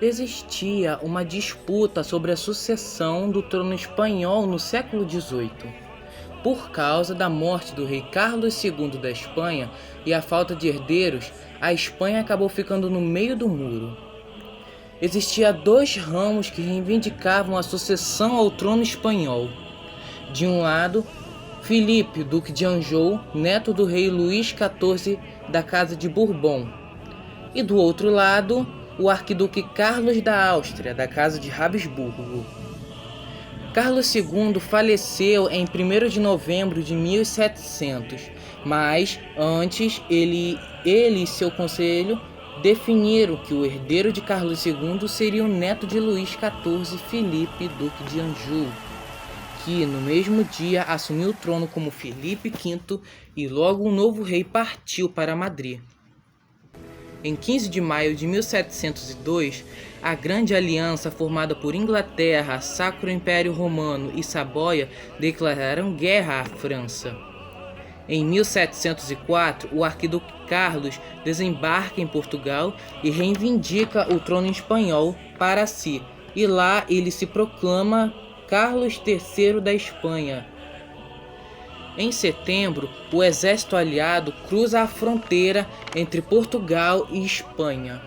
Existia uma disputa sobre a sucessão do trono espanhol no século XVIII. Por causa da morte do rei Carlos II da Espanha e a falta de herdeiros, a Espanha acabou ficando no meio do muro. Existia dois ramos que reivindicavam a sucessão ao trono espanhol. De um lado, Filipe, duque de Anjou, neto do rei Luís XIV da Casa de Bourbon, e do outro lado, o arquiduque Carlos da Áustria, da Casa de Habsburgo. Carlos II faleceu em 1º de novembro de 1700, mas antes ele e seu conselho definiram que o herdeiro de Carlos II seria o neto de Luís XIV, Filipe, duque de Anjou, que no mesmo dia assumiu o trono como Filipe V e logo o novo rei partiu para Madrid. Em 15 de maio de 1702, a Grande Aliança formada por Inglaterra, Sacro Império Romano e Saboia declararam guerra à França. Em 1704, o arquiduque Carlos desembarca em Portugal e reivindica o trono espanhol para si, e lá ele se proclama Carlos III da Espanha. Em setembro, o exército aliado cruza a fronteira entre Portugal e Espanha.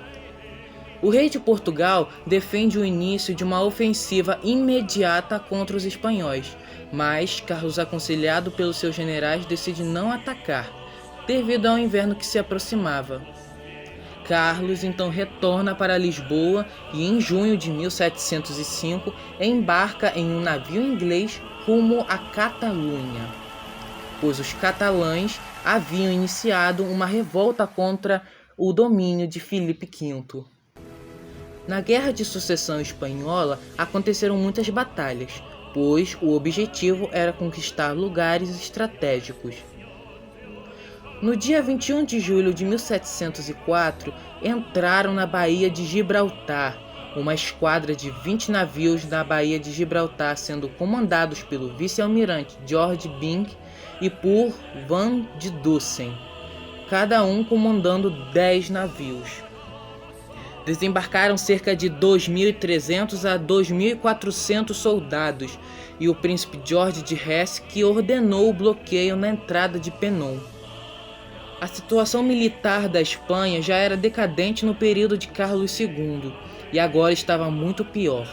O rei de Portugal defende o início de uma ofensiva imediata contra os espanhóis, mas Carlos, aconselhado pelos seus generais, decide não atacar, devido ao inverno que se aproximava. Carlos então retorna para Lisboa e, em junho de 1705, embarca em um navio inglês rumo à Catalunha, pois os catalães haviam iniciado uma revolta contra o domínio de Filipe V. Na Guerra de Sucessão Espanhola aconteceram muitas batalhas, pois o objetivo era conquistar lugares estratégicos. No dia 21 de julho de 1704, entraram na Baía de Gibraltar, uma esquadra de 20 navios na Baía de Gibraltar, sendo comandados pelo vice-almirante George Byng e por Van de Dussen, cada um comandando 10 navios. Desembarcaram cerca de 2.300 a 2.400 soldados e o príncipe George de Hesse, que ordenou o bloqueio na entrada de Penon. A situação militar da Espanha já era decadente no período de Carlos II e agora estava muito pior.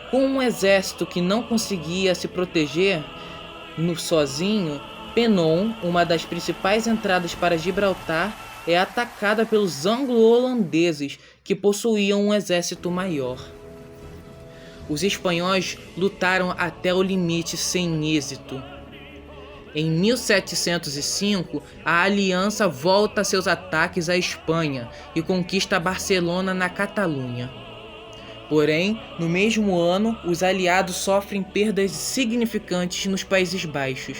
Com um exército que não conseguia se proteger sozinho, Penon, uma das principais entradas para Gibraltar, é atacada pelos anglo-holandeses, que possuíam um exército maior. Os espanhóis lutaram até o limite sem êxito. Em 1705, a aliança volta seus ataques à Espanha e conquista Barcelona na Catalunha. Porém, no mesmo ano, os aliados sofrem perdas significantes nos Países Baixos.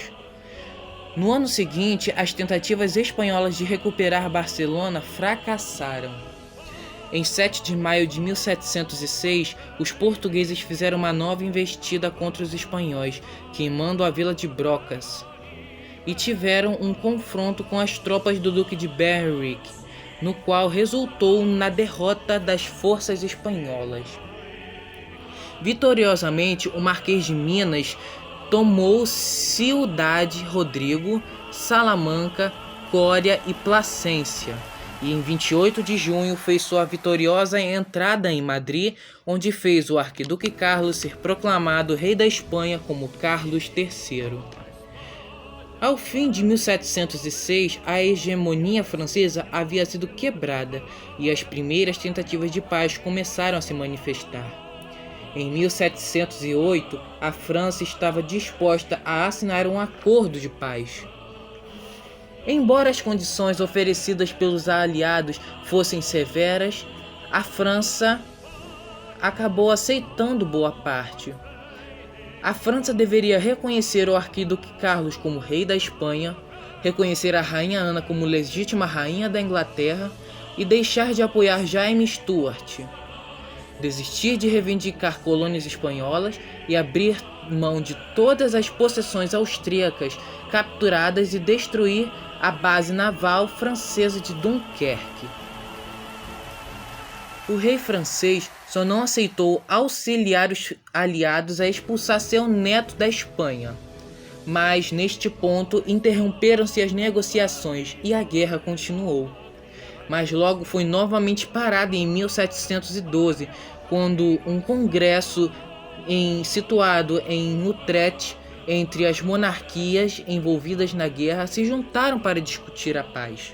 No ano seguinte, as tentativas espanholas de recuperar Barcelona fracassaram. Em 7 de maio de 1706, os portugueses fizeram uma nova investida contra os espanhóis, queimando a vila de Brocas, e tiveram um confronto com as tropas do Duque de Berwick, no qual resultou na derrota das forças espanholas. Vitoriosamente, o Marquês de Minas tomou Ciudad Rodrigo, Salamanca, Coria e Plasência, e em 28 de junho fez sua vitoriosa entrada em Madrid, onde fez o arquiduque Carlos ser proclamado rei da Espanha como Carlos III. Ao fim de 1706, a hegemonia francesa havia sido quebrada e as primeiras tentativas de paz começaram a se manifestar. Em 1708, a França estava disposta a assinar um acordo de paz. Embora as condições oferecidas pelos aliados fossem severas, a França acabou aceitando boa parte. A França deveria reconhecer o arquiduque Carlos como rei da Espanha, reconhecer a rainha Ana como legítima rainha da Inglaterra e deixar de apoiar Jaime Stuart, desistir de reivindicar colônias espanholas e abrir mão de todas as possessões austríacas capturadas e destruir a base naval francesa de Dunkerque. O rei francês só não aceitou auxiliar os aliados a expulsar seu neto da Espanha. Mas, neste ponto, interromperam-se as negociações e a guerra continuou. Mas logo foi novamente parada em 1712, quando um congresso situado em Utrecht entre as monarquias envolvidas na guerra se juntaram para discutir a paz.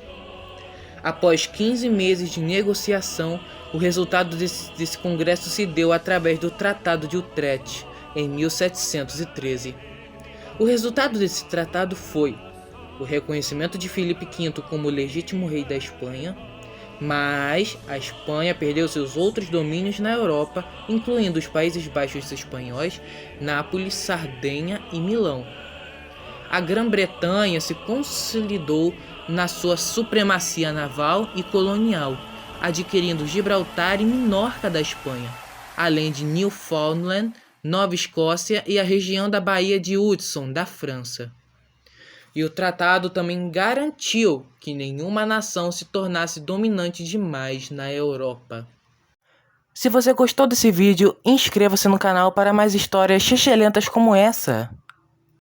Após 15 meses de negociação, o resultado desse congresso se deu através do Tratado de Utrecht, em 1713. O resultado desse tratado foi o reconhecimento de Filipe V como legítimo rei da Espanha, mas a Espanha perdeu seus outros domínios na Europa, incluindo os Países Baixos espanhóis, Nápoles, Sardenha e Milão. A Grã-Bretanha se consolidou na sua supremacia naval e colonial, adquirindo Gibraltar e Menorca da Espanha, além de Newfoundland, Nova Escócia e a região da Baía de Hudson, da França. E o tratado também garantiu que nenhuma nação se tornasse dominante demais na Europa. Se você gostou desse vídeo, inscreva-se no canal para mais histórias excelentes como essa.